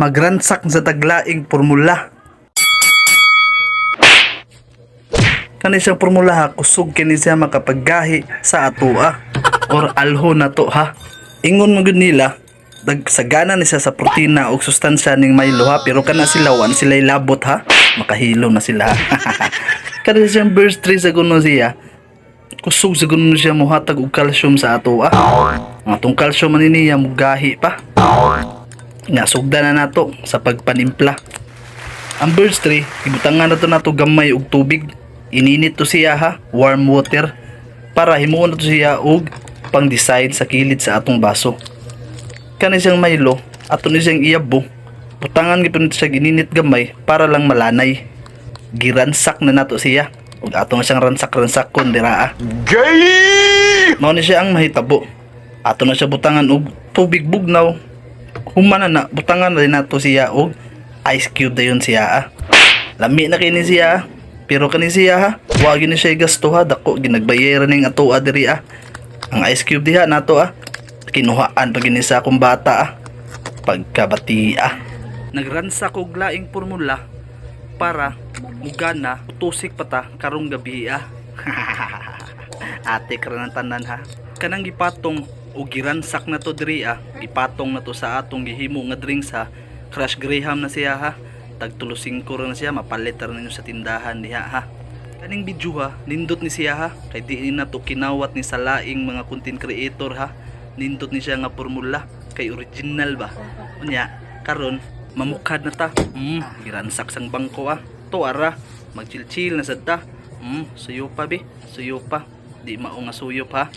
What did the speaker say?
magransak sa taglaing formula. Kani siyang formula ha, kusog kini siya makapaggahi sa atoa or alho na to ha. Ingon mo gud nila dagsagana ni siya sa protina o sustansya ning Milo ha, pero kana sila wan sila labot ha, makahilo na sila ha. Kani siyang burst 3 sa kuno siya, kusog sa kuno siya mohatag og calcium sa atoa. Ang atong calcium man niya mugahi pa nga sugda na nato sa pagpanimpla. Ang birds 3 ibutangan nato gamay og tubig, ininit to siya ha, warm water, para himuon nato siya og pang design sa kilid sa atong baso. Kani siyang Milo ato ni siyang iyabo, butangan gito nito siya gininit gamay para lang malanay. Giransak na nato siya ug ato na siyang ransak-ransakon dira. Gay! Mao ni siya ang mahitabo. Ato na siya butangan og tubig bugnaw. Humana na butangan na rin nato siya og ice cube dayon siya. Lami na kini siya, pero kani siya ha, wa gyud ni siya gasto ha, dako ginagbayaran ning ato diri. Ang ice cube diha nato kinuhaan pag sa akong bata pagkabati. Nagransak og laing formula para mugana utusik pata karong gabi. Ate karan tanan ha, kanang gipatong o giransak na to diri ipatong na to sa atong gihimo nga drinks ha. Crush Graham na siya ha, tag 3.5 na siya, mapalit ra ninyo sa tindahan diha ha. Kaning video ha, nindot ni siya ha, kay di na to kinawat ni sa laing mga content creator ha. Nindot ni siya nga formula kay original ba. Unya karon mamukad na ta. Giransak sang bangko to ara magchill-chill na sad ta. Suyo pa be, suyo pa, di mao nga suyop ha.